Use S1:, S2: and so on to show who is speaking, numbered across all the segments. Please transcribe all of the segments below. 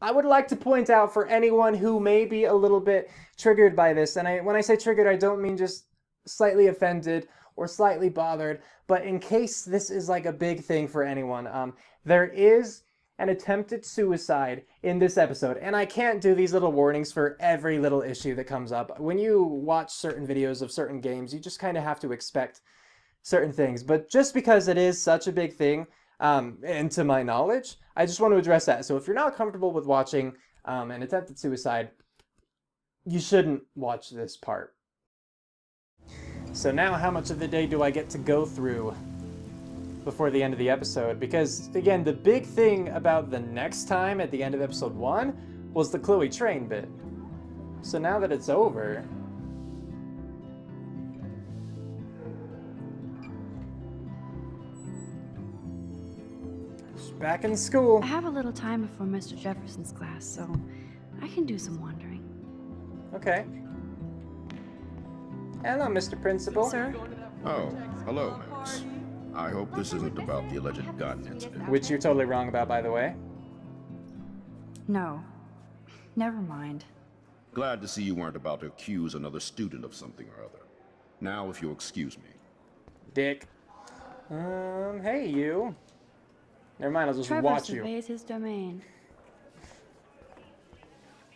S1: I would like to point out for anyone who may be a little bit triggered by this, and when I say triggered, I don't mean just slightly offended or slightly bothered, but in case this is like a big thing for anyone, there is an attempted suicide in this episode, and I can't do these little warnings for every little issue that comes up. When you watch certain videos of certain games, you just kind of have to expect certain things. But just because it is such a big thing, and to my knowledge, I just want to address that. So if you're not comfortable with watching an attempted suicide, you shouldn't watch this part. So now how much of the day do I get to go through before the end of the episode? Because again, the big thing about the next time at the end of episode 1 was the Chloe train bit. So now that it's over, back in school.
S2: I have a little time before Mr. Jefferson's class, so I can do some wandering.
S1: Okay. Hello, Mr. Principal.
S2: Sir?
S3: Oh, hello, Max. I hope this isn't about the alleged gun incident.
S1: Which you're totally wrong about, by the way.
S2: No. Never mind.
S3: Glad to see you weren't about to accuse another student of something or other. Now, if you'll excuse me.
S1: Dick. Hey, you. Never mind, I'll just
S2: Trevor
S1: watch you.
S2: surveys his domain.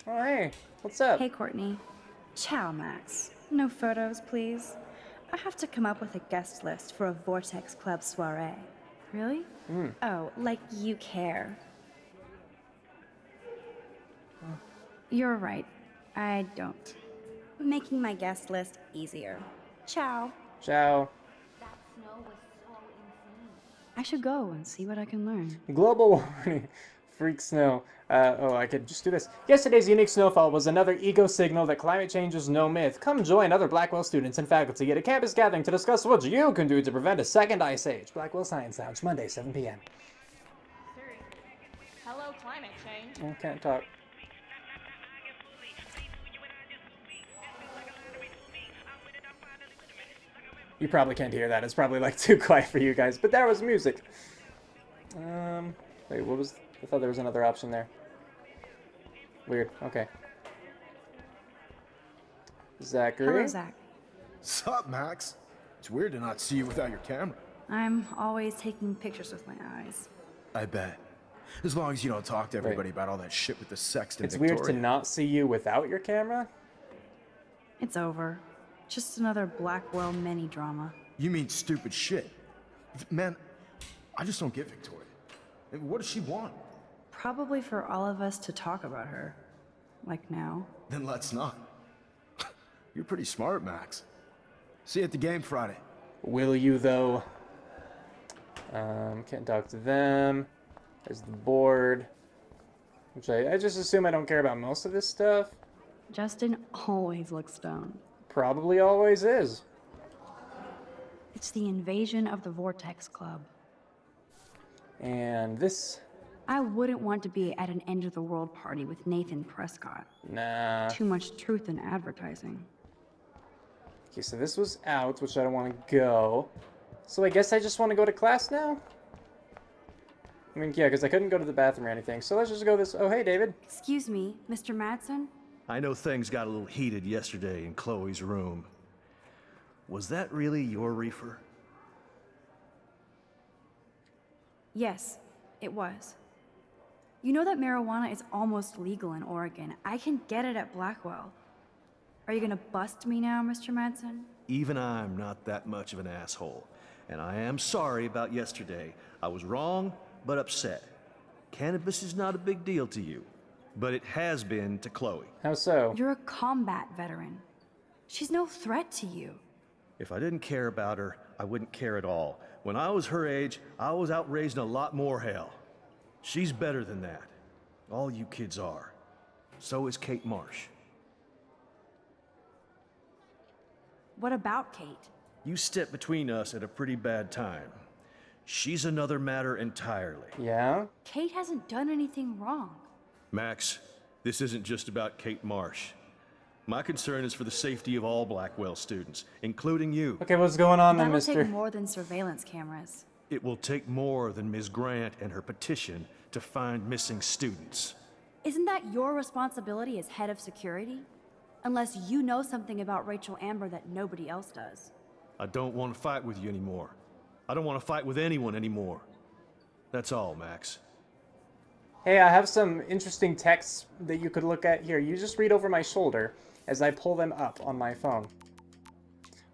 S1: Oh, hey. What's up?
S2: Hey, Courtney. Ciao, Max. No photos, please. I have to come up with a guest list for a Vortex Club soiree. Really? Oh, like you care. You're right. I don't. Making my guest list easier. Ciao.
S1: Ciao.
S2: I should go and see what I can learn.
S1: Global warming. Freak snow. I could just do this. Yesterday's unique snowfall was another ego signal that climate change is no myth. Come join other Blackwell students and faculty at a campus gathering to discuss what you can do to prevent a second ice age. Blackwell Science Lounge, Monday, 7 p.m.
S4: Siri. Hello, climate change.
S1: I can't talk. You probably can't hear that. It's probably like too quiet for you guys, but there was music. Wait, what was... I thought there was another option there. Weird. Okay. Zachary.
S2: Hello, Zach.
S5: Sup, Max? It's weird to not see you without your camera.
S2: I'm always taking pictures with my eyes.
S5: I bet. As long as you don't talk to everybody about all that shit with the sextant.
S1: It's
S5: Victoria.
S1: weird to not see you without your camera?
S2: It's over. Just another Blackwell mini drama.
S5: You mean stupid shit. Man, I just don't get Victoria. What does she want?
S2: Probably for all of us to talk about her. Like now.
S5: Then let's not. You're pretty smart, Max. See you at the game Friday.
S1: Will you, though? Can't talk to them. There's the board. Which I just assume I don't care about most of this stuff.
S2: Justin always looks stoned.
S1: Probably always is.
S2: It's the invasion of the Vortex Club.
S1: And this...
S2: I wouldn't want to be at an end-of-the-world party with Nathan Prescott.
S1: Nah.
S2: Too much truth in advertising.
S1: Okay, so this was out, which I don't want to go. So I guess I just want to go to class now? I mean, yeah, because I couldn't go to the bathroom or anything. So let's just go this... Oh, hey, David.
S2: Excuse me, Mr. Madsen?
S6: I know things got a little heated yesterday in Chloe's room. Was that really your reefer?
S2: Yes, it was. You know that marijuana is almost legal in Oregon. I can get it at Blackwell. Are you gonna bust me now, Mr. Madsen?
S6: Even I'm not that much of an asshole. And I am sorry about yesterday. I was wrong, but upset. Cannabis is not a big deal to you, but it has been to Chloe.
S1: How so?
S2: You're a combat veteran. She's no threat to you.
S6: If I didn't care about her, I wouldn't care at all. When I was her age, I was out raising a lot more hell. She's better than that. All you kids are. So is Kate Marsh.
S2: What about Kate?
S6: You stepped between us at a pretty bad time. She's another matter entirely.
S1: Yeah?
S2: Kate hasn't done anything wrong.
S6: Max, this isn't just about Kate Marsh. My concern is for the safety of all Blackwell students, including you.
S1: Okay, what's going on then,
S2: That'll
S1: mister?
S2: take more than surveillance cameras.
S6: It will take more than Ms. Grant and her petition to find missing students.
S2: Isn't that your responsibility as head of security? Unless you know something about Rachel Amber that nobody else does.
S6: I don't want to fight with you anymore. I don't want to fight with anyone anymore. That's all, Max.
S1: Hey, I have some interesting texts that you could look at here. You just read over my shoulder as I pull them up on my phone.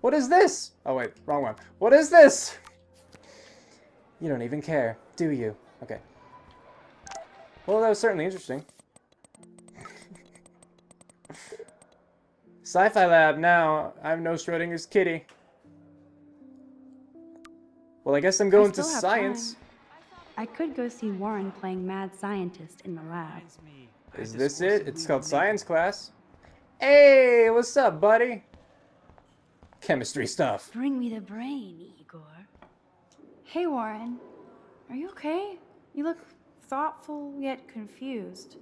S1: What is this? Oh wait, wrong one. What is this? You don't even care, do you? Okay. Well, that was certainly interesting. Sci-fi lab now. I'm no Schrodinger's kitty. Well, I guess I'm going to
S2: still have
S1: science.
S2: time. I could go see Warren playing mad scientist in the lab.
S1: Is this it? It's called science class. Hey, what's up, buddy? Chemistry stuff.
S2: Bring me the brain, Igor. Hey, Warren. Are you okay? You look thoughtful yet confused.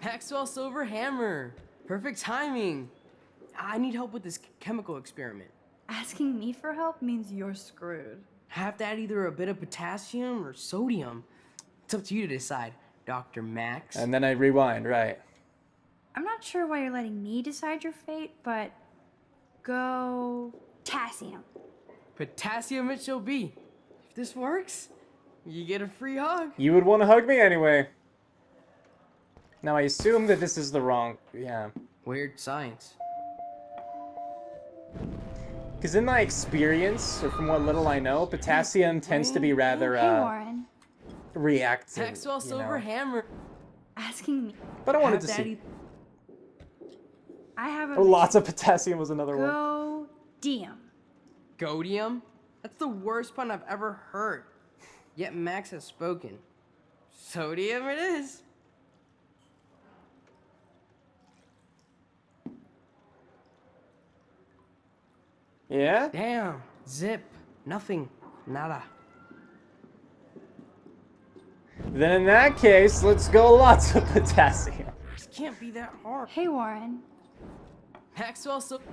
S7: Maxwell Silver Hammer. Perfect timing. I need help with this chemical experiment.
S2: Asking me for help means you're screwed.
S7: Have to add either a bit of potassium or sodium. It's up to you to decide, Dr. Max.
S1: And then I rewind, right.
S2: I'm not sure why you're letting me decide your fate, but go potassium.
S7: Potassium it shall be. If this works, you get a free hug.
S1: You would want to hug me anyway. Now I assume that this is the wrong... Yeah.
S7: Weird science.
S1: Because in my experience, or from what little I know, potassium tends to be rather,
S2: Hey, Warren.
S1: reactive.
S7: Maxwell
S1: you
S7: Silver
S1: know.
S7: Hammer.
S2: Asking me.
S1: But I wanted
S7: Have
S1: to
S7: to add
S1: see.
S2: I have a
S1: Oh, lots of potassium was another one.
S2: go diem.
S7: Godium? That's the worst pun I've ever heard. Yet Max has spoken. Sodium it is.
S1: Yeah?
S7: Damn. Zip. Nothing. Nada.
S1: Then in that case, let's go lots of potassium.
S7: This can't be that hard.
S2: Hey, Warren.
S7: Maxwell Silver.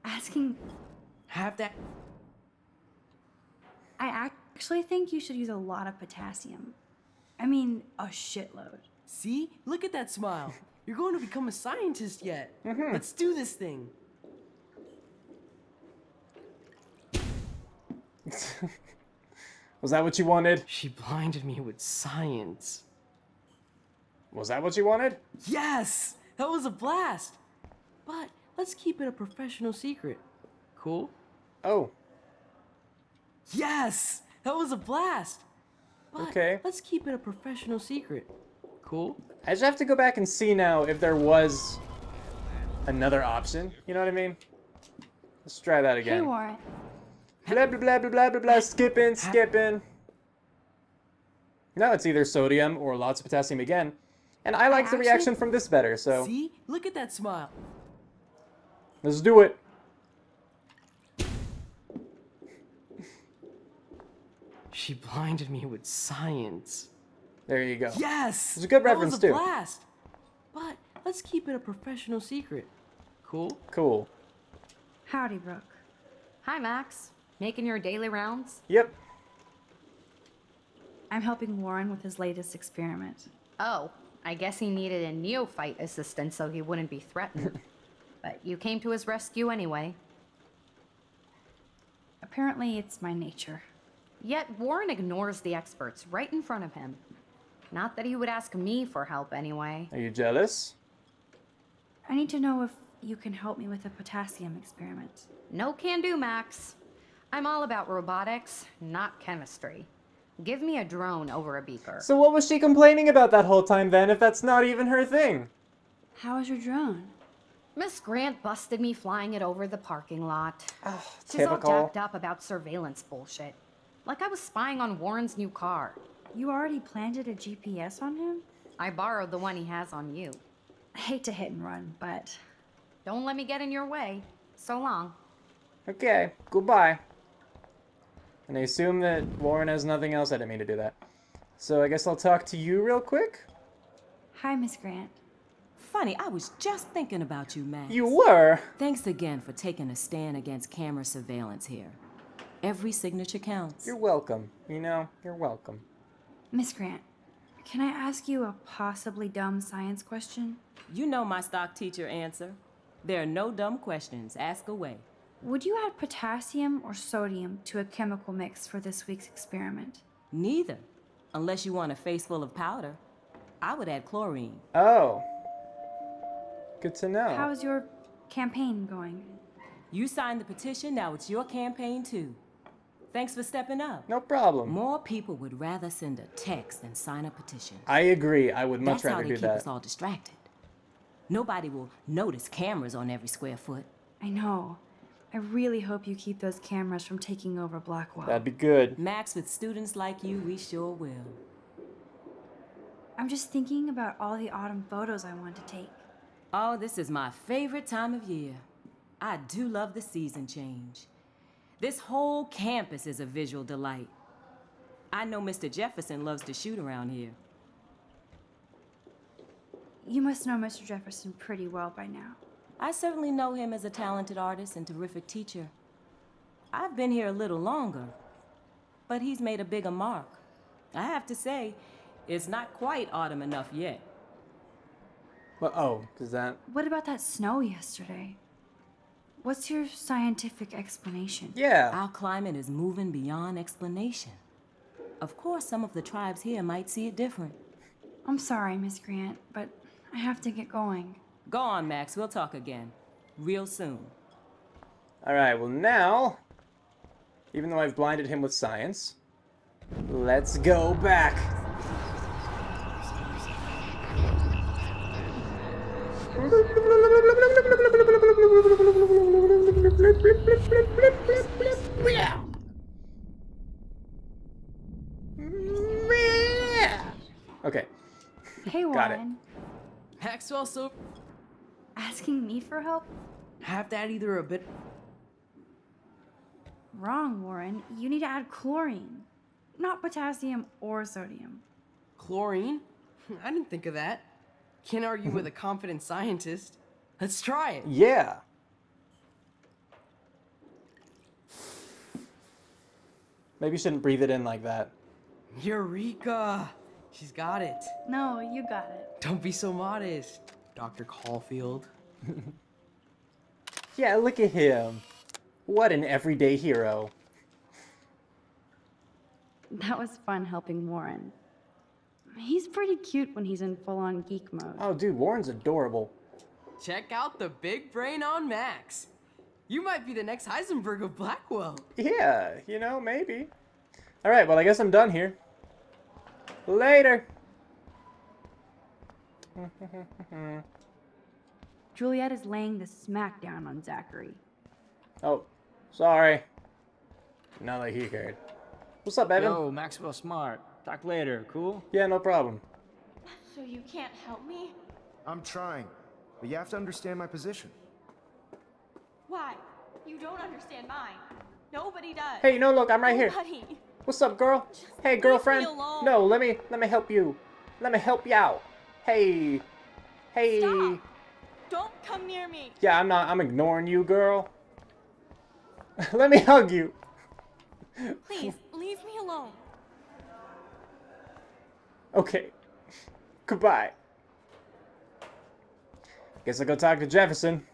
S2: Asking.
S7: Have that.
S2: I actually think you should use a lot of potassium. I mean, a shitload.
S7: See? Look at that smile. You're going to become a scientist yet. Let's do this thing.
S1: Was that what you wanted?
S7: She blinded me with science.
S1: Was that what you wanted?
S7: Yes! That was a blast! But let's keep it a professional secret. Cool?
S1: Oh,
S7: Yes! That was a blast! But
S1: Okay.
S7: let's keep it a professional secret. Cool?
S1: I just have to go back and see now if there was another option. You know what I mean? Let's try that
S2: Hey,
S1: again.
S2: Warren.
S1: Blah, blah, blah, blah, blah, blah, blah. Skipping, skipping. Now it's either sodium or lots of potassium again. And I like the
S7: actually-
S1: reaction from this better, so
S7: See? Look at that smile.
S1: let's do it.
S7: She blinded me with science.
S1: There you go.
S7: Yes!
S1: It's a good
S7: that
S1: reference,
S7: was a
S1: too.
S7: blast! But let's keep it a professional secret. Cool?
S1: Cool.
S2: Howdy, Brooke.
S8: Hi, Max. Making your daily rounds?
S1: Yep.
S2: I'm helping Warren with his latest experiment.
S8: Oh, I guess he needed a neophyte assistant so he wouldn't be threatened. But you came to his rescue anyway.
S2: Apparently, it's my nature.
S8: Yet Warren ignores the experts right in front of him. Not that he would ask me for help anyway.
S1: Are you jealous?
S2: I need to know if you can help me with the potassium experiment.
S8: No can do, Max. I'm all about robotics, not chemistry. Give me a drone over a beaker.
S1: So what was she complaining about that whole time then, if that's not even her thing?
S2: How is your drone?
S8: Miss Grant busted me flying it over the parking lot. She's
S1: typical.
S8: all jacked up about surveillance bullshit. Like I was spying on Warren's new car.
S2: You already planted a GPS on him?
S8: I borrowed the one he has on you.
S2: I hate to hit and run, but
S8: Don't let me get in your way. So long.
S1: Okay, goodbye. And I assume that Warren has nothing else. I didn't mean to do that. So I guess I'll talk to you real quick.
S2: hi, Miss Grant.
S9: Funny, I was just thinking about you, Max.
S1: You were?
S9: Thanks again for taking a stand against camera surveillance here. Every signature counts.
S1: You're welcome. You know, you're welcome.
S2: Miss Grant, Can I ask you a possibly dumb science question?
S9: You know my stock teacher answer. There are no dumb questions. Ask away.
S2: Would you add potassium or sodium to a chemical mix for this week's experiment?
S9: Neither. Unless you want a face full of powder. I would add chlorine.
S1: Oh. Good to know.
S2: How's your campaign going?
S9: You signed the petition, now it's your campaign too. Thanks for stepping up.
S1: No problem.
S9: More people would rather send a text than sign a petition.
S1: I agree. I would much
S9: That's how
S1: rather
S9: they
S1: do
S9: keep
S1: that.
S9: us all distracted. Nobody will notice cameras on every square foot.
S2: I know. I really hope you keep those cameras from taking over Blackwell.
S1: That'd be good.
S9: Max, with students like you, we sure will.
S2: I'm just thinking about all the autumn photos I want to take.
S9: Oh, this is my favorite time of year. I do love the season change. This whole campus is a visual delight. I know Mr. Jefferson loves to shoot around here.
S2: You must know Mr. Jefferson pretty well by now.
S9: I certainly know him as a talented artist and terrific teacher. I've been here a little longer, but he's made a bigger mark. I have to say, it's not quite autumn enough yet.
S1: Well, oh, does that...
S2: What about that snow yesterday? What's your scientific explanation?
S1: Yeah.
S9: Our climate is moving beyond explanation. Of course, some of the tribes here might see it different.
S2: I'm sorry, Miss Grant, but I have to get going.
S9: Go on, Max. We'll talk again. Real soon.
S1: All right, well now, even though I've blinded him with science, let's go back. Okay.
S2: Hey,
S1: Got it.
S2: Warren.
S7: Maxwell, so
S2: Asking me for help?
S7: have to add either a bit.
S2: Wrong, Warren. You need to add chlorine, not potassium or sodium.
S7: Chlorine? I didn't think of that. Can't argue with a confident scientist. Let's try it.
S1: Yeah. Maybe you shouldn't breathe it in like that.
S7: Eureka! She's got it.
S2: No, you got it.
S7: Don't be so modest, Dr. Caulfield.
S1: Yeah, look at him. What an everyday hero.
S2: That was fun helping Warren. He's pretty cute when he's in full-on geek mode.
S1: Oh, dude, Warren's adorable.
S7: Check out the big brain on Max. You might be the next Heisenberg of Blackwell.
S1: Yeah, you know, maybe. All right, well, I guess I'm done here. Later.
S2: Juliet is laying the smackdown on Zachary.
S1: Oh, sorry. Now that he cared. What's up, Evan?
S10: Yo, Maxwell Smart. Talk later, cool?
S1: Yeah, no problem.
S4: So you can't help me?
S5: I'm trying, but you have to understand my position.
S4: Why? You don't understand mine. Nobody does.
S1: Hey, no, look, I'm right here.
S4: Nobody.
S1: What's up, girl? Hey,
S4: leave
S1: girlfriend.
S4: me alone.
S1: No, let me help you. Let me help you out. Hey. Hey.
S4: Stop. Don't come near me.
S1: Yeah, I'm ignoring you, girl. Let me hug you.
S4: Please, leave me alone.
S1: Okay. Goodbye. Guess I'll go talk to Jefferson.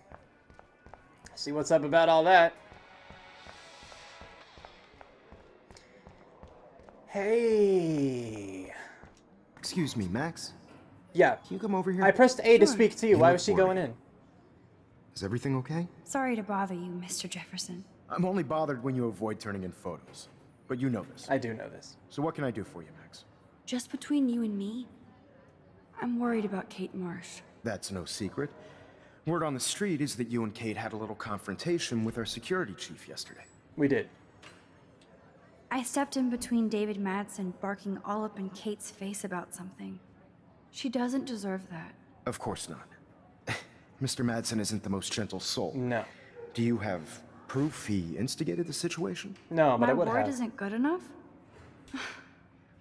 S1: See what's up about all that. Hey.
S5: Excuse me, Max.
S1: Yeah.
S5: Can you come over here?
S1: I pressed A to
S2: Sure.
S1: speak to you.
S5: You
S1: Why
S5: look
S1: was she
S5: worried.
S1: going in?
S5: Is everything okay?
S2: Sorry to bother you, Mr. Jefferson.
S5: I'm only bothered when you avoid turning in photos. But you know this.
S1: I do know this.
S5: So what can I do for you, Max?
S2: Just between you and me, I'm worried about Kate Marsh.
S5: That's no secret. Word on the street is that you and Kate had a little confrontation with our security chief yesterday.
S1: We did.
S2: I stepped in between David Madsen barking all up in Kate's face about something. She doesn't deserve that.
S5: Of course not. Mr. Madsen isn't the most gentle soul.
S1: No.
S5: Do you have proof he instigated the situation?
S1: No, but
S2: My
S1: I would
S2: word
S1: have.
S2: isn't good enough?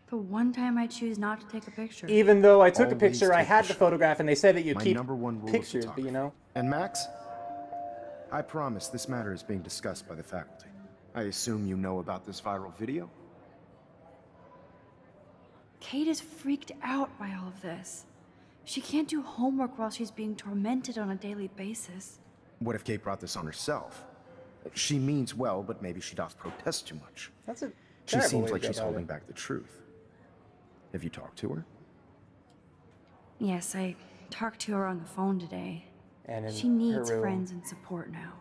S2: The one time I choose not to take a picture.
S1: Even though I took a
S5: Always
S1: picture, I
S5: take
S1: had
S5: the
S1: the
S5: shot.
S1: photograph, and they said that you
S5: My
S1: keep
S5: #1 rule
S1: pictures,
S5: of
S1: but you know.
S5: And Max, I promise this matter is being discussed by the faculty. I assume you know about this viral video?
S2: Kate is freaked out by all of this. She can't do homework while she's being tormented on a daily basis.
S5: What if Kate brought this on herself? She means well, but maybe she doth protest too much.
S1: That's a
S5: She
S1: terrible
S5: seems
S1: way
S5: like
S1: to go
S5: she's
S1: about
S5: holding
S1: it.
S5: back the truth. Have you talked to her?
S2: Yes, I talked to her on the phone today.
S1: And in
S2: She
S1: her
S2: needs
S1: room.
S2: friends and support now.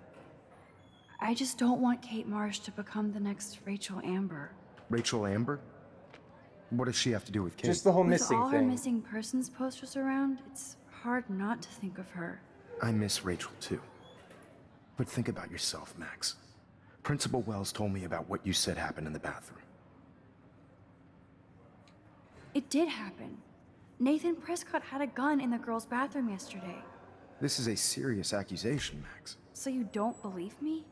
S2: I just don't want Kate Marsh to become the next Rachel Amber.
S5: Rachel Amber? What does she have to do with Kate?
S1: Just the whole
S2: With
S1: missing
S2: all her
S1: thing.
S2: missing persons posters around, it's hard not to think of her.
S5: I miss Rachel too. But think about yourself, Max. Principal Wells told me about what you said happened in the bathroom.
S2: It did happen. Nathan Prescott had a gun in the girls' bathroom yesterday.
S5: This is a serious accusation, Max.
S2: So you don't believe me?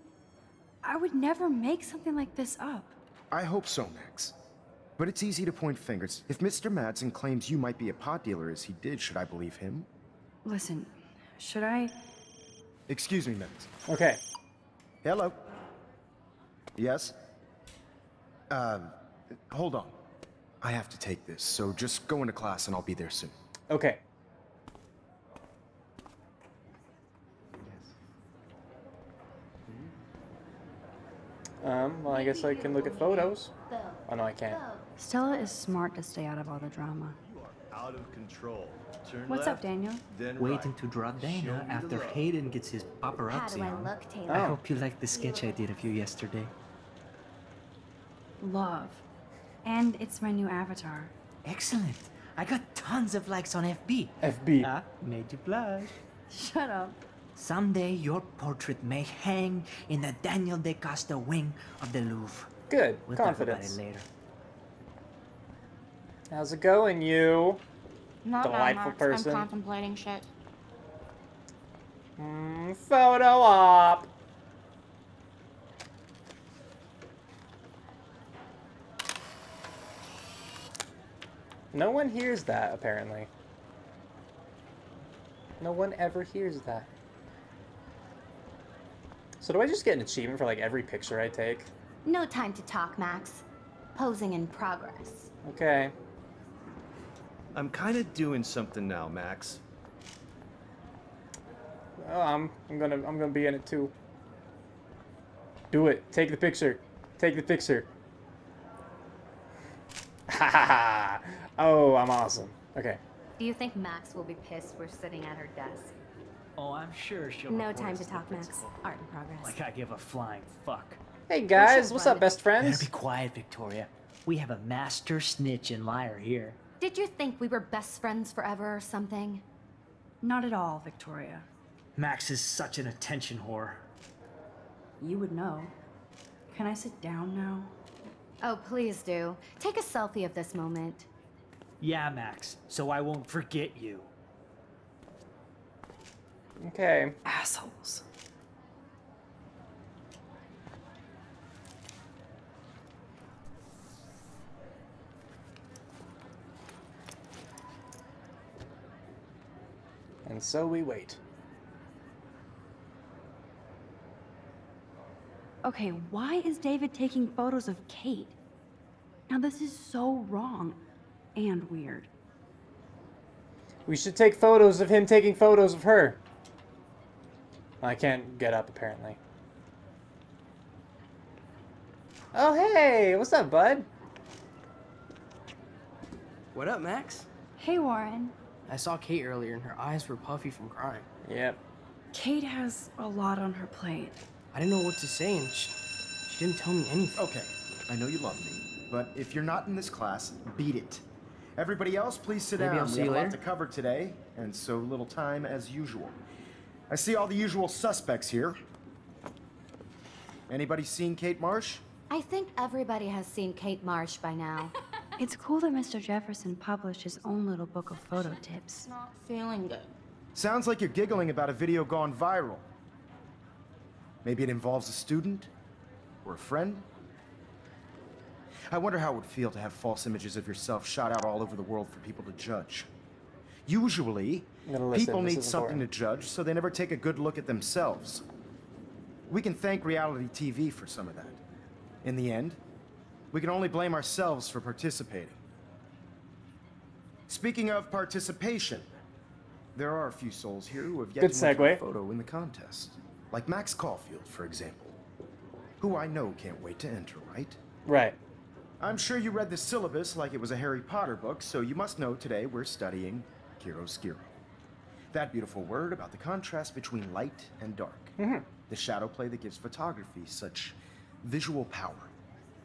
S2: I would never make something like this up.
S5: I hope so, Max. But it's easy to point fingers. If Mr. Madsen claims you might be a pot dealer as he did, should I believe him?
S2: Listen, should I?
S5: Excuse me, Max.
S1: Okay.
S5: Hello? Yes? Hold on. I have to take this, so just go into class and I'll be there soon.
S1: Okay. Well, I guess I can look at photos. Oh, no, I can't.
S2: Stella is smart to stay out of all the drama.
S6: You are out of control. Turn
S2: What's
S6: left,
S2: up, Daniel?
S6: then
S10: Waiting
S6: right.
S10: to draw
S6: Show
S10: Dana
S6: me the
S10: after
S6: love.
S10: Hayden gets his paparazzi on.
S1: Oh.
S10: I hope you like the sketch I did of you yesterday.
S2: Love. And it's my new avatar.
S10: Excellent. I got tons of likes on FB.
S1: FB.
S10: Ah, made you blush.
S2: Shut up.
S10: Someday your portrait may hang in the Daniel De Costa wing of the Louvre.
S1: Good.
S10: We'll talk about it
S1: Confidence.
S10: later.
S1: How's it going, you?
S4: Not
S1: Delightful
S4: Max.
S1: person.
S4: I'm contemplating shit.
S1: Photo op. No one hears that, apparently. No one ever hears that. So do I just get an achievement for like every picture I take?
S11: No time to talk, Max. Posing in progress.
S1: Okay.
S6: I'm kind of doing something now, Max.
S1: Oh, I'm gonna be in it too. Do it. Take the picture. Take the picture. Ha ha ha. Oh, I'm awesome. Okay.
S8: Do you think Max will be pissed we're sitting at her desk?
S10: Oh, I'm sure she'll.
S11: No
S10: report
S11: time
S10: us
S11: to
S10: the
S11: talk, Max.
S10: principal.
S11: Art in progress.
S10: Like I give a flying fuck.
S1: Hey guys,
S11: should
S1: what's
S11: run
S1: up, best
S10: Better
S1: friends?
S10: be quiet, Victoria. We have a master snitch and liar here.
S8: Did you think we were best friends forever or something?
S2: Not at all, Victoria.
S10: Max is such an attention whore.
S2: You would know. Can I sit down now?
S8: Oh, please do. Take a selfie of this moment.
S10: Yeah, Max, so I won't forget you.
S1: Okay.
S2: Assholes.
S1: And so we wait.
S2: Okay, why is David taking photos of Kate? Now this is so wrong and weird.
S1: We should take photos of him taking photos of her. I can't get up, apparently. Oh, hey! What's up, bud?
S7: What up, Max?
S2: Hey, Warren.
S7: I saw Kate earlier and her eyes were puffy from crying.
S1: Yep.
S2: Kate has a lot on her plate.
S7: I didn't know what to say and she didn't tell me anything.
S5: Okay, I know you love me, but if you're not in this class, beat it. Everybody else, please sit
S7: Maybe
S5: down.
S7: I'll
S5: We
S7: see
S5: have
S7: you
S5: a lot
S7: later.
S5: to cover today, and so little time as usual. I see all the usual suspects here. Anybody seen Kate Marsh?
S8: I think everybody has seen Kate Marsh by now.
S2: It's cool that Mr. Jefferson published his own little book of photo tips.
S4: Not feeling good.
S5: Sounds like you're giggling about a video gone viral. Maybe it involves a student? Or a friend? I wonder how it would feel to have false images of yourself shot out all over the world for people to judge. Usually,
S1: I'm gonna listen,
S5: people
S1: this
S5: need
S1: is
S5: something
S1: important.
S5: to judge, so they never take a good look at themselves. We can thank reality TV for some of that. In the end, we can only blame ourselves for participating. Speaking of participation, there are a few souls here who have yet
S1: Good
S5: to enter a
S1: segue.
S5: photo in the contest. Like Max Caulfield, for example, who I know can't wait to enter, right?
S1: Right.
S5: I'm sure you read the syllabus like it was a Harry Potter book, so you must know today we're studying chiaroscuro. That beautiful word about the contrast between light and dark. The shadow play that gives photography such visual power.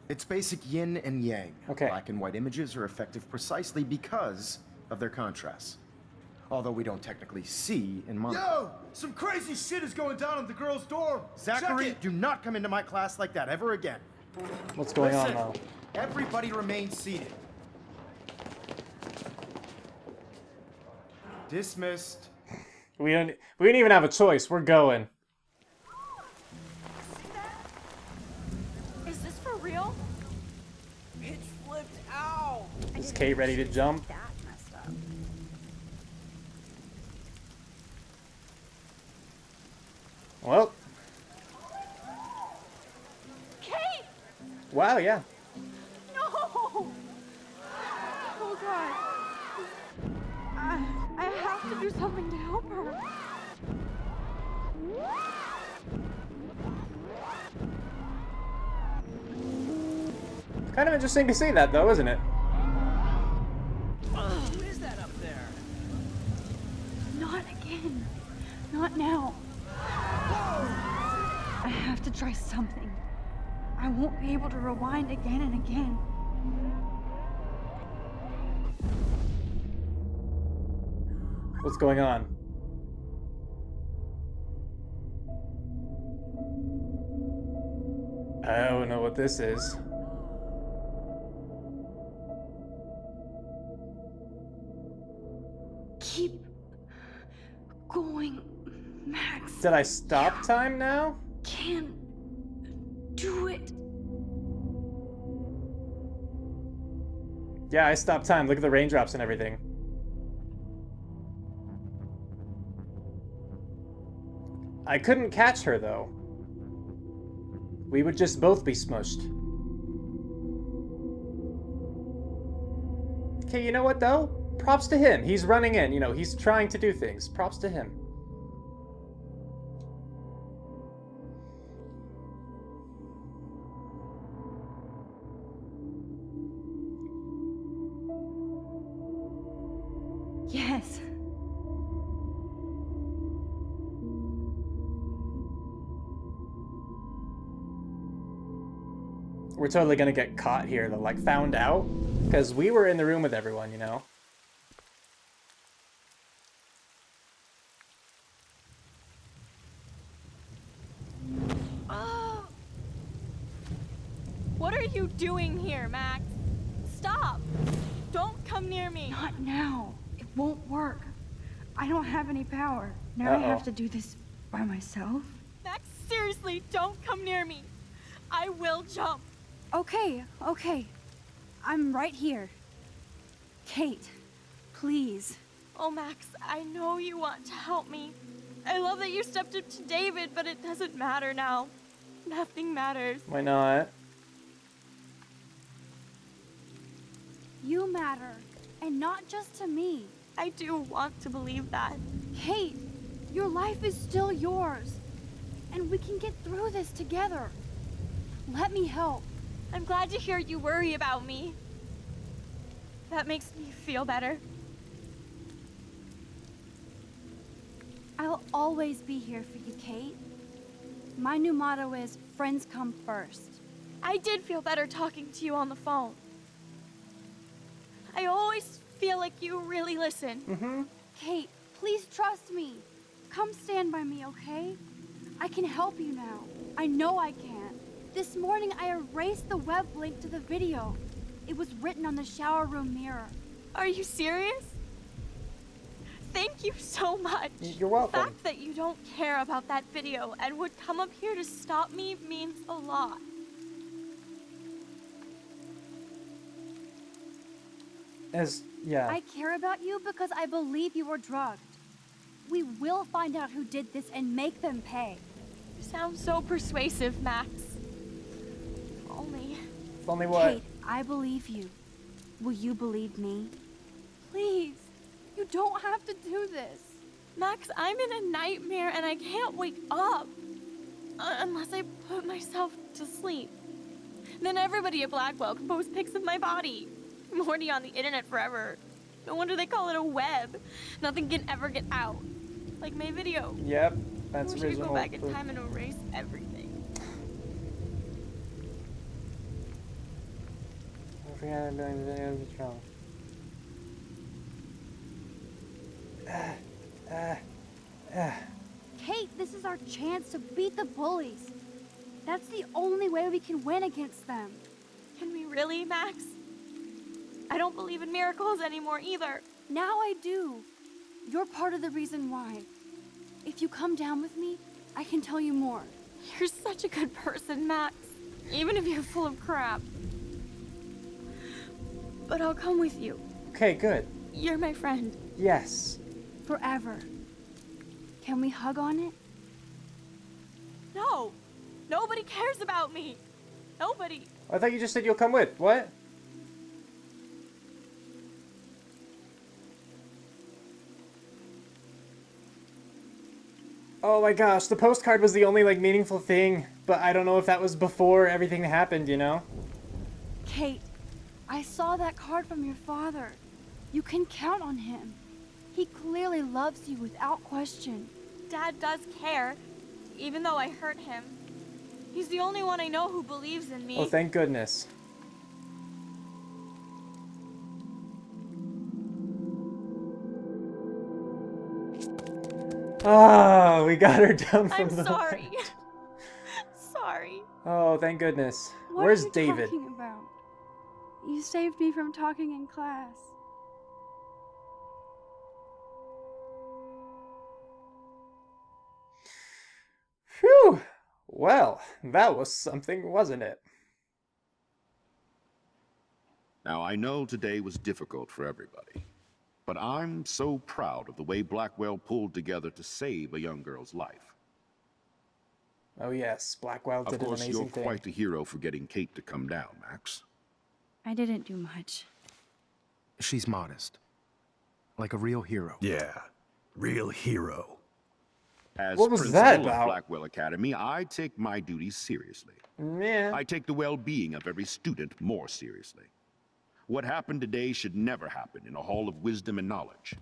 S5: It's basic yin and yang.
S1: Okay.
S5: Black and white images are effective precisely because of their contrast. Although we don't technically see in mono.
S6: Yo! Some crazy shit is going down in the girls' dorm!
S5: Zachary, do not come into my class like that ever again.
S1: What's going on
S5: Listen,
S1: now?
S5: everybody remain seated. Dismissed.
S1: We didn't even have a choice. We're going.
S2: Is this for real?
S7: Pitch flipped out.
S1: Is Kate ready to jump?
S2: That messed up.
S1: Well,
S2: Kate!
S1: wow, yeah.
S2: No! Oh god. I have to do something to help her.
S1: Kind of interesting to see that, though, isn't it?
S7: Who is that up there?
S2: Not again. Not now. I have to try something. I won't be able to rewind again and again.
S1: What's going on? I don't know what this is.
S2: Keep going, Max.
S1: Did I stop time now?
S2: Can do it.
S1: Yeah, I stopped time. Look at the raindrops and everything. I couldn't catch her, though. We would just both be smushed. Okay, you know what, though? Props to him. He's running in. You know, he's trying to do things. Props to him.
S2: Yes.
S1: We're totally gonna get caught here, though, like found out, because we were in the room with everyone, you know.
S12: Oh. What are you doing here, Max? Stop! Don't come near me.
S2: Not now. It won't work. I don't have any power. Now I have to do this by myself.
S12: Max, seriously, don't come near me. I will jump.
S2: Okay, okay. I'm right here. Kate, please.
S12: Oh, Max, I know you want to help me. I love that you stepped up to David, but it doesn't matter now. Nothing matters.
S1: Why not?
S2: You matter. And not just to me.
S12: I do want to believe that.
S2: Kate, your life is still yours. And we can get through this together. Let me help.
S12: I'm glad to hear you worry about me. That makes me feel better.
S2: I'll always be here for you, Kate. My new motto is, friends come first.
S12: I did feel better talking to you on the phone. I always feel like you really listen.
S2: Kate, please trust me. Come stand by me, okay? I can help you now. I know I can. This morning I erased the web link to the video. It was written on the shower room mirror.
S12: Are you serious? Thank you so much.
S1: You're welcome.
S12: The fact that you don't care about that video and would come up here to stop me means a lot.
S1: Yeah.
S2: I care about you because I believe you were drugged. We will find out who did this and make them pay.
S12: You sound so persuasive, Max. Only.
S1: Only what?
S2: Kate, I believe you. Will you believe me? Please, you don't have to do this.
S12: Max, I'm in a nightmare and I can't wake up. Unless I put myself to sleep. Then everybody at Blackwell can post pics of my body. I'm already on the internet forever. No wonder they call it a web. Nothing can ever get out. Like my video.
S1: Yep, that's
S12: I wish I could
S1: original.
S12: go back in time and erase everything.
S1: I forgot I'm doing the video of the trial.
S2: Kate, this is our chance to beat the bullies. That's the only way we can win against them.
S12: Can we really, Max? I don't believe in miracles anymore either.
S2: Now I do. You're part of the reason why. If you come down with me, I can tell you more.
S12: You're such a good person, Max. Even if you're full of crap. But I'll come with you.
S1: Okay, good.
S12: You're my friend.
S1: Yes.
S2: Forever. Can we hug on it?
S12: No. Nobody cares about me. Nobody.
S1: I thought you just said you'll come with. What? Oh my gosh, the postcard was the only, like, meaningful thing, but I don't know if that was before everything that happened, you know?
S2: Kate, I saw that card from your father. You can count on him. He clearly loves you without question.
S12: Dad does care, even though I hurt him. He's the only one I know who believes in me.
S1: Oh, thank goodness. Ah, we got her down from
S12: I'm
S1: the
S12: sorry.
S1: ledge.
S12: Sorry.
S1: Oh, thank goodness.
S2: What
S1: Where's
S2: are you
S1: David?
S2: talking about? You saved me from talking in class.
S1: Phew. Well, that was something, wasn't it?
S3: Now, I know today was difficult for everybody, but I'm so proud of the way Blackwell pulled together to save a young girl's life.
S1: Oh yes, Blackwell did
S3: Of
S1: an
S3: course,
S1: amazing
S3: you're
S1: thing.
S3: quite the hero for getting Kate to come down, Max.
S2: I didn't do much.
S5: She's modest. Like a real hero.
S6: Yeah, real hero.
S3: As
S1: What was
S3: principal
S1: that
S3: of
S1: about?
S3: Blackwell Academy, I take my duties seriously.
S1: Yeah.
S3: I take the well-being of every student more seriously. What happened today should never happen in a hall of wisdom and knowledge.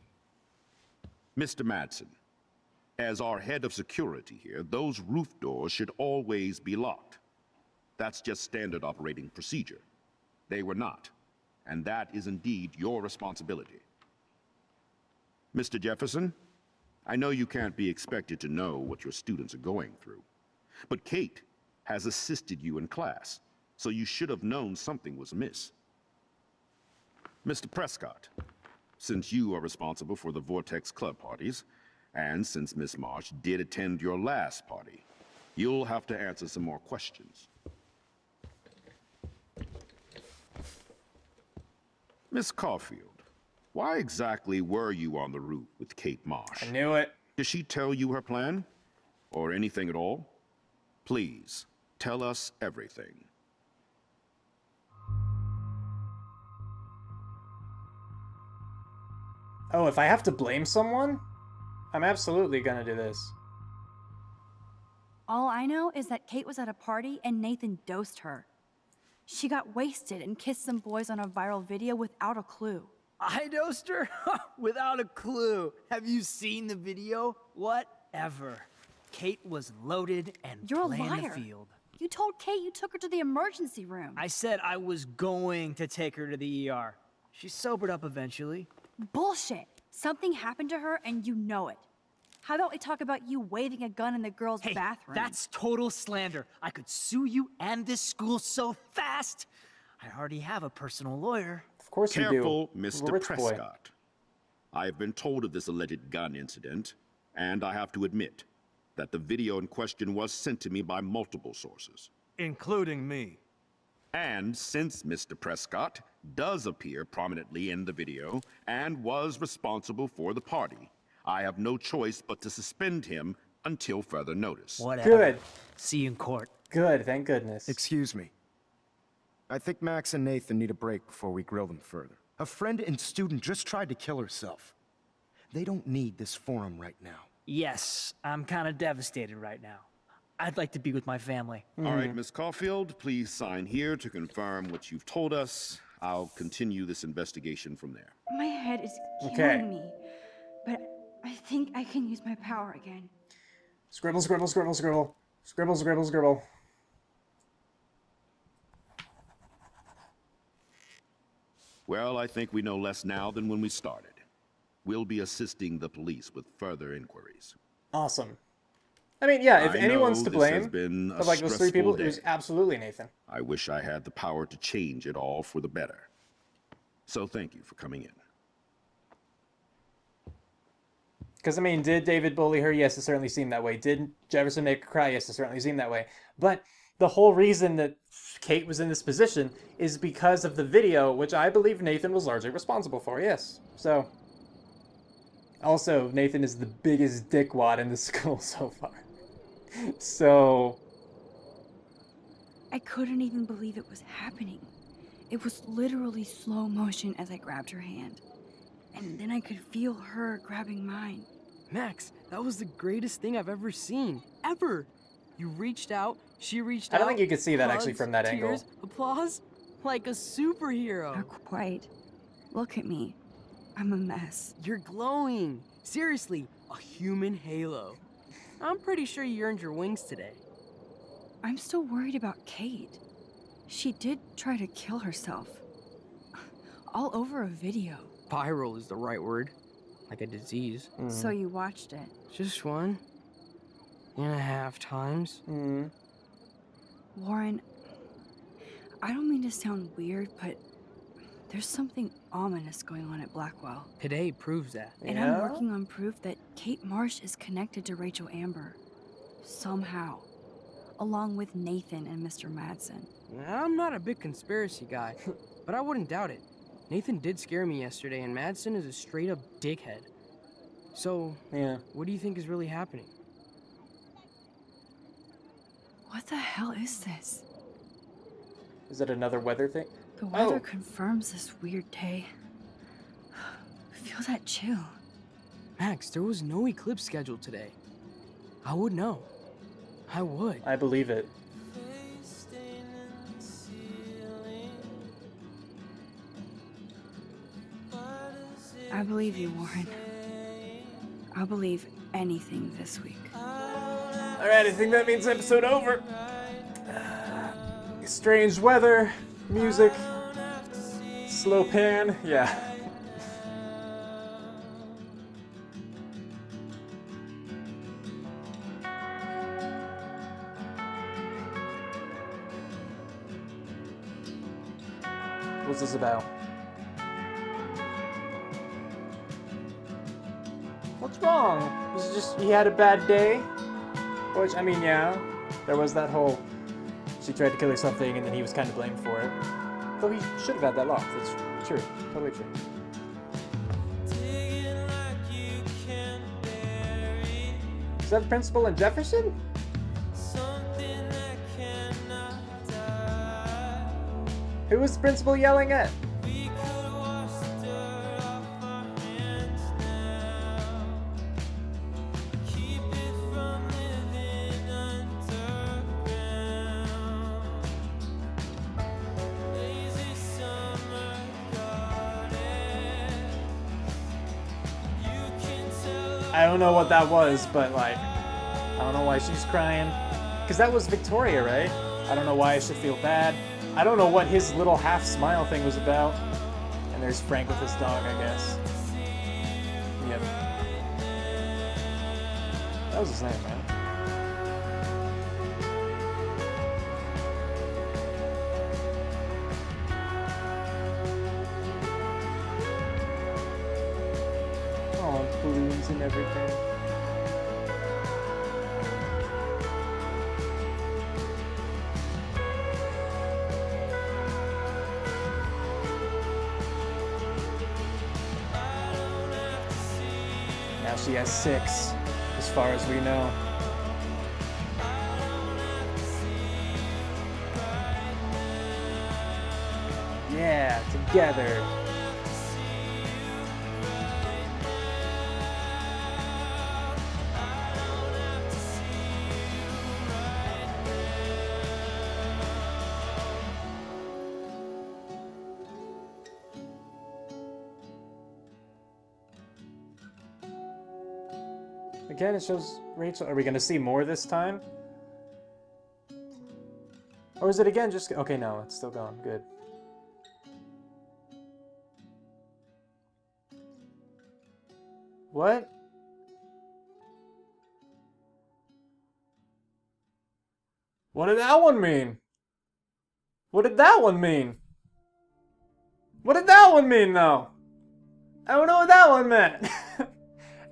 S3: Mr. Madsen, as our head of security here, those roof doors should always be locked. That's just standard operating procedure. They were not, and that is indeed your responsibility. Mr. Jefferson, I know you can't be expected to know what your students are going through, but Kate has assisted you in class, so you should have known something was amiss. Mr. Prescott, since you are responsible for the Vortex Club parties, and since Miss Marsh did attend your last party, you'll have to answer some more questions. Miss Caulfield, why exactly were you on the roof with Kate Marsh?
S1: I knew it.
S3: Did she tell you her plan? Or anything at all? Please, tell us everything.
S1: Oh, if I have to blame someone, I'm absolutely gonna do this.
S2: All I know is that Kate was at a party and Nathan dosed her. She got wasted and kissed some boys on a viral video without a clue.
S10: I dosed her? Without a clue. Have you seen the video? Whatever. Kate was loaded and
S2: You're a
S10: playing
S2: liar.
S10: the field.
S2: You told Kate you took her to the emergency room.
S10: I said I was going to take her to the ER. She sobered up eventually.
S2: Bullshit. Something happened to her and you know it. How about we talk about you waving a gun in the girls'
S10: Hey,
S2: bathroom?
S10: that's total slander. I could sue you and this school so fast. I already have a personal lawyer.
S1: Of course you do.
S3: Careful,
S1: I'm a
S3: Mr.
S1: rich boy.
S3: Prescott. I have been told of this alleged gun incident, and I have to admit that the video in question was sent to me by multiple sources.
S6: Including me.
S3: And since Mr. Prescott does appear prominently in the video and was responsible for the party, I have no choice but to suspend him until further notice.
S10: Whatever.
S1: Good.
S10: See you in court.
S1: Good, thank goodness.
S5: Excuse me. I think Max and Nathan need a break before we grill them further. A friend and student just tried to kill herself. They don't need this forum right now.
S10: Yes, I'm kind of devastated right now. I'd like to be with my family.
S3: All right, Miss Caulfield, please sign here to confirm what you've told us. I'll continue this investigation from there.
S2: My head is killing
S1: Okay.
S2: me, but I think I can use my power again.
S1: Scribble, scribble, scribble, scribble. Scribble, scribble, scribble.
S3: Well, I think we know less now than when we started. We'll be assisting the police with further inquiries.
S1: Awesome. I mean, yeah, if
S3: I
S1: anyone's
S3: know
S1: to
S3: this has
S1: blame
S3: been a
S1: of like those three
S3: stressful
S1: people, it was
S3: day.
S1: absolutely Nathan.
S3: I wish I had the power to change it all for the better. So thank you for coming in.
S1: Because, I mean, did David bully her? Yes, it certainly seemed that way. Did Jefferson make her cry? Yes, it certainly seemed that way. But the whole reason that Kate was in this position is because of the video, which I believe Nathan was largely responsible for, yes. So, also, Nathan is the biggest dickwad in the school so far. So...
S2: I couldn't even believe it was happening. It was literally slow motion as I grabbed her hand. And then I could feel her grabbing mine.
S7: Max, that was the greatest thing I've ever seen. Ever! You reached out, she reached out.
S1: I don't think you could see that actually
S7: hugs,
S1: from that
S7: tears,
S1: angle.
S7: applause. Like a superhero.
S2: Not quite. Look at me. I'm a mess.
S7: You're glowing. Seriously, a human halo. I'm pretty sure you earned your wings today.
S2: I'm still worried about Kate. She did try to kill herself. All over a video.
S7: Viral is the right word. Like a disease.
S2: So you watched it.
S7: Just 1.5 times.
S2: Warren, I don't mean to sound weird, but there's something ominous going on at Blackwell.
S7: Today proves that.
S2: And I'm working on proof that Kate Marsh is connected to Rachel Amber. Somehow. Along with Nathan and Mr. Madsen.
S7: I'm not a big conspiracy guy, but I wouldn't doubt it. Nathan did scare me yesterday, and Madsen is a straight-up dickhead. So, what do you think is really happening?
S2: What the hell is this?
S1: Is it another weather thing?
S2: The weather confirms this weird day. Feel that chill.
S7: Max, there was no eclipse scheduled today. I would know. I would.
S1: I believe it.
S2: I believe you, Warren. I'll believe anything this week.
S1: Alright, I think that means episode over. Strange weather, music, slow pan, yeah. What's this about? What's wrong? Was it just he had a bad day? Which, I mean, yeah, there was that whole she tried to kill or something and then he was kind of blamed for it. Though he should have had that lock. That's true. Totally true. Is that the principal in Jefferson? Who was the principal yelling at? I don't know what that was, but like, I don't know why she's crying. Because that was Victoria, right? I don't know why I should feel bad. I don't know what his little half smile thing was about. And there's Frank with his dog, I guess. Yep. That was his name, man. Oh, balloons and everything. Now she has 6, as far as we know. Yeah, together. Again, it shows Rachel. Are we going to see more this time? Or is it again just... Okay, no, it's still gone. Good. What? What did that one mean? What did that one mean? What did that one mean, though? I don't know what that one meant.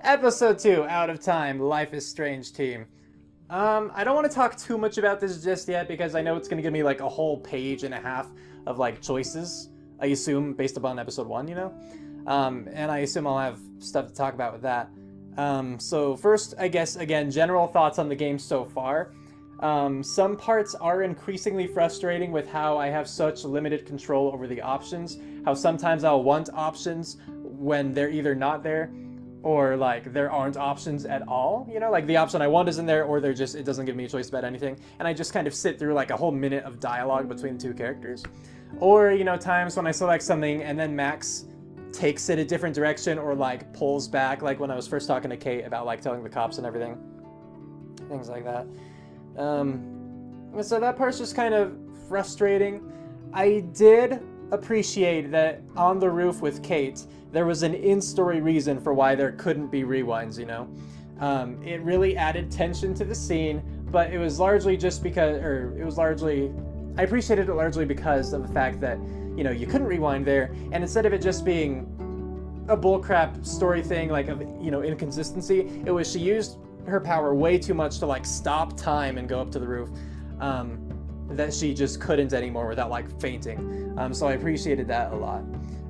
S1: Episode 2, Out of Time, Life is Strange team. I don't want to talk too much about this just yet because I know it's going to give me like a whole page and a half of like choices, I assume, based upon episode 1, you know? And I assume I'll have stuff to talk about with that. So first, I guess, again, general thoughts on the game so far. Some parts are increasingly frustrating with how I have such limited control over the options, how sometimes I'll want options when they're either not there, or like there aren't options at all, you know, like the option I want isn't there, or it doesn't give me a choice about anything, and I just kind of sit through like a whole minute of dialogue between the two characters. Or, you know, times when I select something and then Max takes it a different direction or like pulls back, like when I was first talking to Kate about like telling the cops and everything. Things like that. So that part's just kind of frustrating. I did appreciate that on the roof with Kate, there was an in-story reason for why there couldn't be rewinds, you know? It really added tension to the scene, but it was largely just because, I appreciated it largely because of the fact that, you know, you couldn't rewind there, and instead of it just being a bullcrap story thing, like, of, you know, inconsistency, it was she used her power way too much to, like, stop time and go up to the roof, that she just couldn't anymore without, like, fainting. So I appreciated that a lot.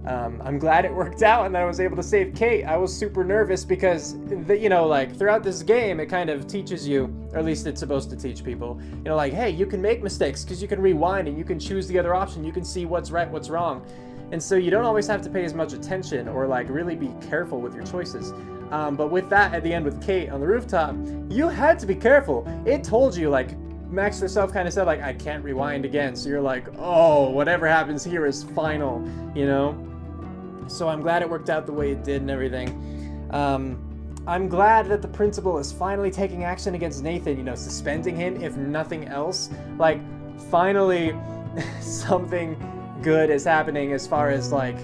S1: I'm glad it worked out and that I was able to save Kate. I was super nervous because, you know, like, throughout this game, it kind of teaches you, or at least it's supposed to teach people, you know, like, hey, you can make mistakes because you can rewind and you can choose the other option. You can see what's right, what's wrong. And so you don't always have to pay as much attention or, like, really be careful with your choices. But with that, at the end with Kate on the rooftop, you had to be careful. It told you, like, Max herself kind of said, like, I can't rewind again. So you're like, oh, whatever happens here is final, you know? So I'm glad it worked out the way it did and everything. I'm glad that the principal is finally taking action against Nathan, you know, suspending him, if nothing else. Like, finally, something good is happening as far as, like,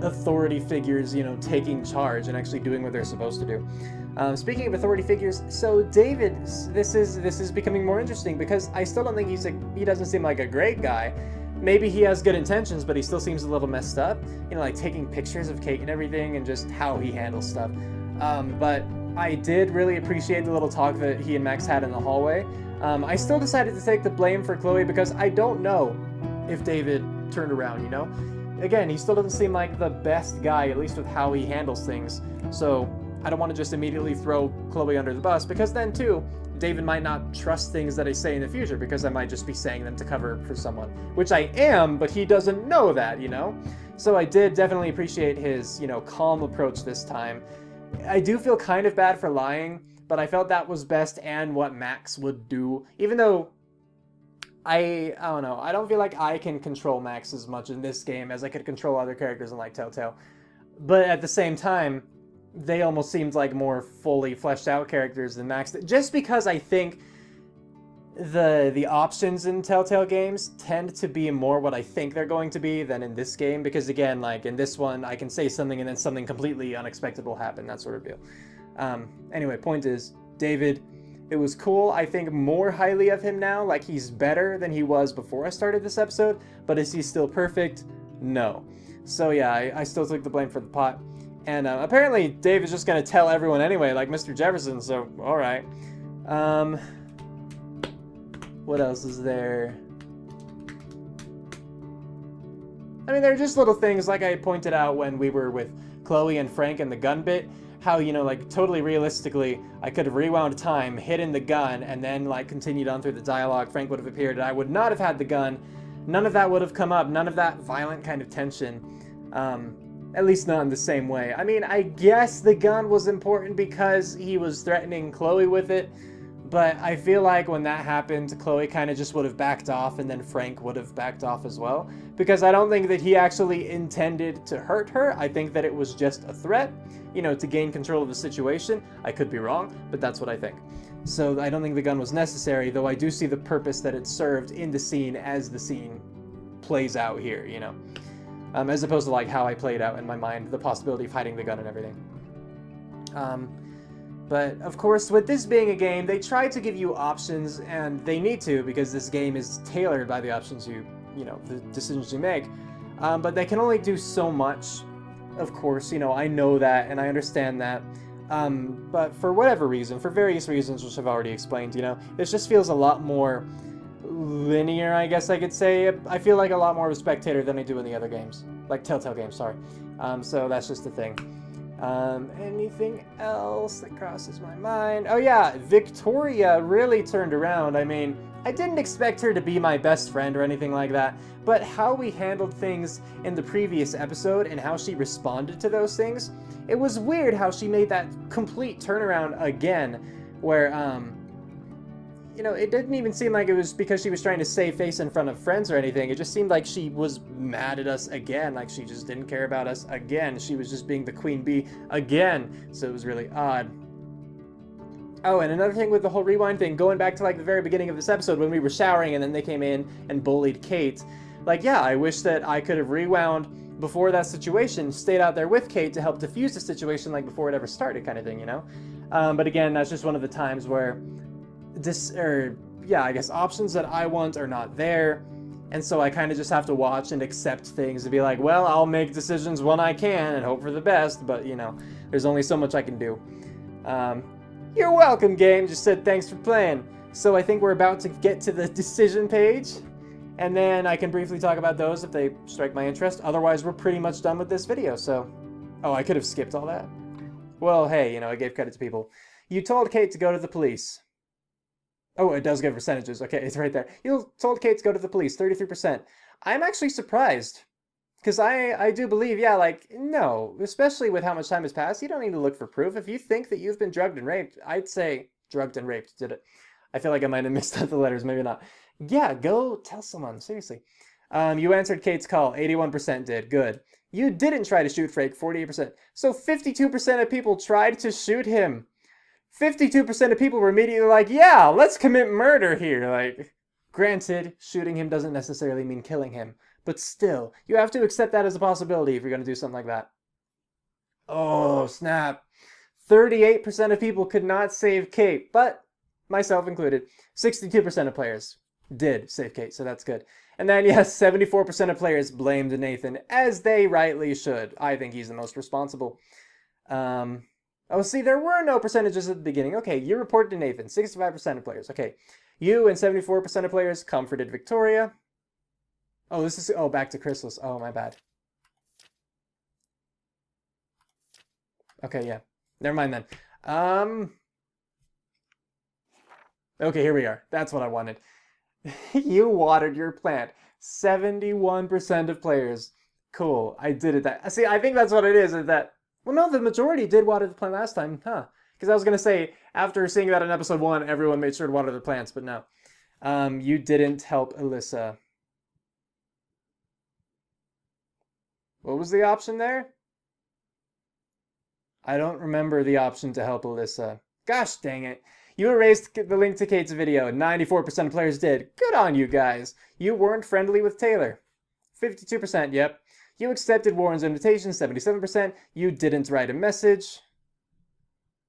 S1: authority figures, you know, taking charge and actually doing what they're supposed to do. Speaking of authority figures, so David, this is becoming more interesting because I still don't think he doesn't seem like a great guy. Maybe he has good intentions, but he still seems a little messed up. You know, like taking pictures of Kate and everything and just how he handles stuff. But I did really appreciate the little talk that he and Max had in the hallway. I still decided to take the blame for Chloe because I don't know if David turned around, you know? Again, he still doesn't seem like the best guy, at least with how he handles things. So I don't want to just immediately throw Chloe under the bus because then, too, David might not trust things that I say in the future because I might just be saying them to cover for someone, which I am, but he doesn't know that, you know? So I did definitely appreciate his, you know, calm approach this time. I do feel kind of bad for lying, but I felt that was best and what Max would do, even though I don't know, I don't feel like I can control Max as much in this game as I could control other characters in, like, Telltale. But at the same time, they almost seemed like more fully fleshed out characters than Max. Just because I think the options in Telltale games tend to be more what I think they're going to be than in this game. Because again, like in this one, I can say something and then something completely unexpected will happen, that sort of deal. Anyway, point is, David, it was cool. I think more highly of him now. Like, he's better than he was before I started this episode. But is he still perfect? No. So yeah, I still took the blame for the pot. And apparently Dave is just going to tell everyone anyway, like Mr. Jefferson, so alright. What else is there? I mean, they're just little things like I pointed out when we were with Chloe and Frank and the gun bit. How, you know, like, totally realistically, I could have rewound time, hidden the gun, and then, like, continued on through the dialogue. Frank would have appeared, and I would not have had the gun. None of that would have come up. None of that violent kind of tension. At least not in the same way. I mean, I guess the gun was important because he was threatening Chloe with it, But I feel like when that happened, Chloe kind of just would have backed off, and then Frank would have backed off as well. Because I don't think that he actually intended to hurt her. I think that it was just a threat, you know, to gain control of the situation. I could be wrong, but that's what I think. So I don't think the gun was necessary, though I do see the purpose that it served in the scene as the scene plays out here, you know. As opposed to like how I played out in my mind, the possibility of hiding the gun and everything. But of course, with this being a game, they try to give you options, and they need to, because this game is tailored by the options you know, the decisions you make. But they can only do so much. Of course, you know, I know that, and I understand that. But for whatever reason, for various reasons, which I've already explained, you know, this just feels a lot more linear, I guess I could say. I feel like a lot more of a spectator than I do in the other games. Like Telltale games, sorry. So that's just the thing. Anything else that crosses my mind? Oh yeah, Victoria really turned around. I mean, I didn't expect her to be my best friend or anything like that, but how we handled things in the previous episode and how she responded to those things, it was weird how she made that complete turnaround again, where, you know, it didn't even seem like it was because she was trying to save face in front of friends or anything. It just seemed like she was mad at us again, like she just didn't care about us again. She was just being the queen bee again, so it was really odd. Oh, and another thing with the whole rewind thing, going back to like the very beginning of this episode when we were showering and then they came in and bullied Kate. Like, yeah, I wish that I could have rewound before that situation, stayed out there with Kate to help diffuse the situation like before it ever started kind of thing, you know? But again, that's just one of the times where I guess options that I want are not there, and so I kind of just have to watch and accept things and be like, well, I'll make decisions when I can and hope for the best, but you know, there's only so much I can do. You're welcome, game, just said thanks for playing. So I think we're about to get to the decision page, and then I can briefly talk about those if they strike my interest. Otherwise, we're pretty much done with this video, so... Oh, I could have skipped all that. Well, hey, you know, I gave credit to people. You told Kate to go to the police. Oh, it does give percentages. Okay, it's right there. You told Kate to go to the police, 33%. I'm actually surprised. Because I do believe, yeah, like, no. Especially with how much time has passed, you don't need to look for proof. If you think that you've been drugged and raped, I'd say drugged and raped, did it. I feel like I might have missed out the letters, maybe not. Yeah, go tell someone, seriously. You answered Kate's call, 81% did, good. You didn't try to shoot Frank, 48%. So 52% of people tried to shoot him. 52% of people were immediately like, yeah, let's commit murder here. Like, granted, shooting him doesn't necessarily mean killing him, but still, you have to accept that as a possibility if you're going to do something like that. Oh, snap. 38% of people could not save Kate, but myself included, 62% of players did save Kate, so that's good. And then, yes, 74% of players blamed Nathan, as they rightly should. I think he's the most responsible. Oh, see, there were no percentages at the beginning. Okay, you reported to Nathan, 65% of players. Okay, you and 74% of players comforted Victoria. Oh, this is, oh, back to Chrysalis. Oh, my bad. Okay, yeah. Never mind then. Okay, here we are. That's what I wanted. You watered your plant. 71% of players. Cool, I did it. See, I think that's what it is that... Well, no, the majority did water the plant last time, huh? Because I was going to say, after seeing that in episode 1, everyone made sure to water the plants, but no. You didn't help Alyssa. What was the option there? I don't remember the option to help Alyssa. Gosh dang it. You erased the link to Kate's video. 94% of players did. Good on you guys. You weren't friendly with Taylor. 52%, yep. You accepted Warren's invitation, 77%. You didn't write a message.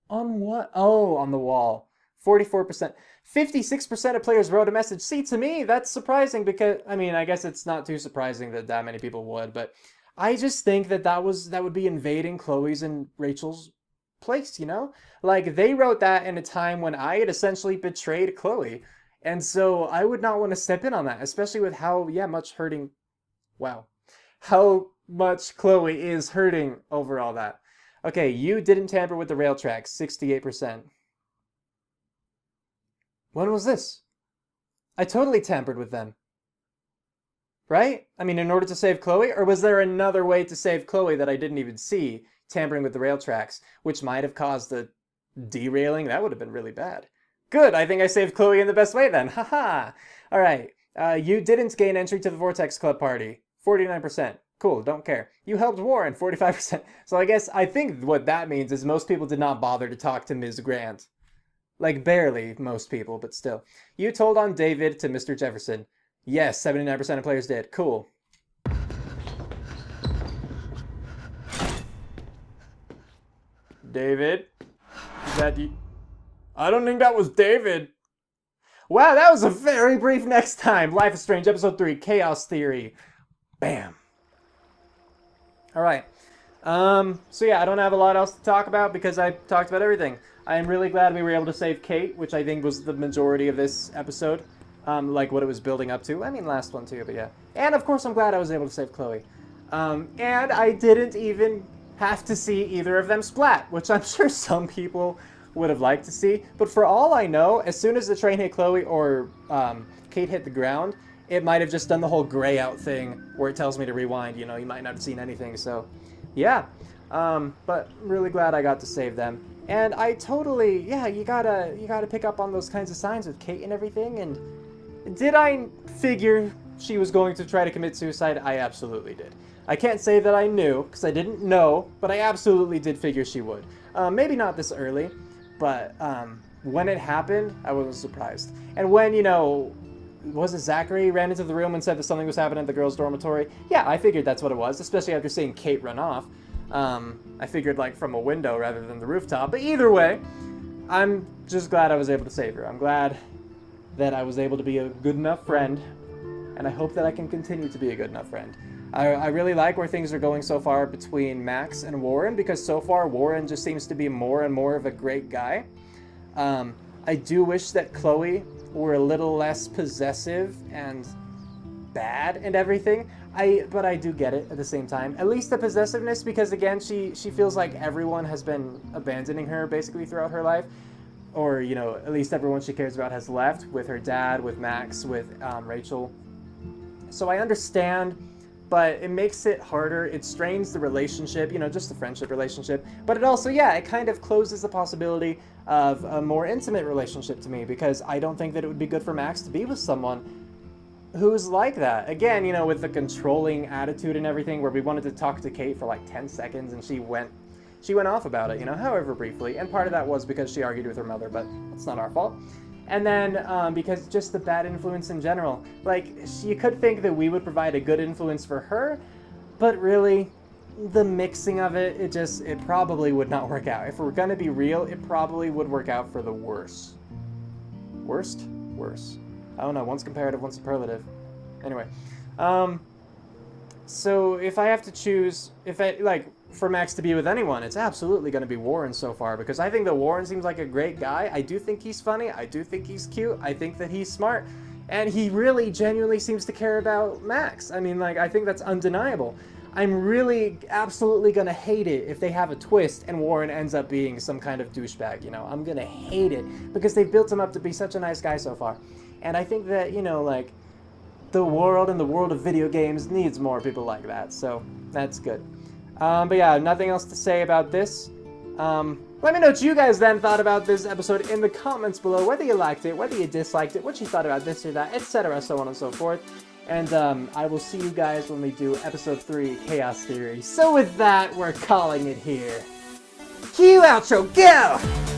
S1: On what? Oh, on the wall. 44%. 56% of players wrote a message. See, to me, that's surprising because, I mean, I guess it's not too surprising that that many people would, but I just think that would be invading Chloe's and Rachel's place, you know? Like, they wrote that in a time when I had essentially betrayed Chloe. And so I would not want to step in on that, especially with how, much hurting... Wow. How much Chloe is hurting over all that. Okay, you didn't tamper with the rail tracks, 68%. When was this? I totally tampered with them. Right? I mean, in order to save Chloe? Or was there another way to save Chloe that I didn't even see, tampering with the rail tracks, which might have caused the derailing? That would have been really bad. Good, I think I saved Chloe in the best way then. Haha. All right. You didn't gain entry to the Vortex Club party. 49%. Cool, don't care. You helped Warren. 45%. So I think what that means is most people did not bother to talk to Ms. Grant. Like, barely most people, but still. You told on David to Mr. Jefferson. Yes, 79% of players did. Cool. David? Is that you? I don't think that was David. Wow, that was a very brief next time. Life is Strange, Episode 3, Chaos Theory. Bam. Alright. So yeah, I don't have a lot else to talk about because I talked about everything. I am really glad we were able to save Kate, which I think was the majority of this episode. Like what it was building up to. I mean, last one too, but yeah. And of course, I'm glad I was able to save Chloe. And I didn't even have to see either of them splat, which I'm sure some people would have liked to see. But for all I know, as soon as the train hit Chloe or Kate hit the ground, it might have just done the whole gray out thing where it tells me to rewind. You know, you might not have seen anything. So, yeah. But really glad I got to save them. And I totally, yeah, you gotta pick up on those kinds of signs with Kate and everything. And did I figure she was going to try to commit suicide? I absolutely did. I can't say that I knew, because I didn't know, but I absolutely did figure she would. Maybe not this early, but when it happened, I wasn't surprised. And when, you know, was it Zachary ran into the room and said that something was happening at the girls' dormitory? Yeah, I figured that's what it was, especially after seeing Kate run off. I figured like from a window rather than the rooftop, but either way, I'm just glad I was able to save her. I'm glad that I was able to be a good enough friend, and I hope that I can continue to be a good enough friend. I really like where things are going so far between Max and Warren, because so far Warren just seems to be more and more of a great guy. I do wish that Chloe were a little less possessive and bad and everything. But I do get it at the same time. At least the possessiveness, because again, she feels like everyone has been abandoning her basically throughout her life. Or, you know, at least everyone she cares about has left, with her dad, with Max, with Rachel. So I understand, but it makes it harder. It strains the relationship, you know, just the friendship relationship. But it also, yeah, it kind of closes the possibility of a more intimate relationship to me, because I don't think that it would be good for Max to be with someone who's like that. Again, you know, with the controlling attitude and everything, where we wanted to talk to Kate for like 10 seconds and she went off about it, you know, however briefly. And part of that was because she argued with her mother, but it's not our fault. And then because just the bad influence in general. Like, you could think that we would provide a good influence for her, but really, the mixing of it, it probably would not work out. If we're gonna be real, it probably would work out for the worse. Worst? Worse. I don't know, one's comparative, one's superlative. Anyway. So if I have to choose, for Max to be with anyone, it's absolutely going to be Warren so far, because I think that Warren seems like a great guy. I do think he's funny. I do think he's cute. I think that he's smart. And he really genuinely seems to care about Max. I mean, like, I think that's undeniable. I'm really absolutely going to hate it if they have a twist and Warren ends up being some kind of douchebag, you know. I'm going to hate it because they've built him up to be such a nice guy so far. And I think that, you know, like, the world and the world of video games needs more people like that. So that's good. But yeah, nothing else to say about this. Let me know what you guys then thought about this episode in the comments below, whether you liked it, whether you disliked it, what you thought about this or that, etc., so on and so forth. And I will see you guys when we do episode 3, Chaos Theory. So with that, we're calling it here. Cue outro, go!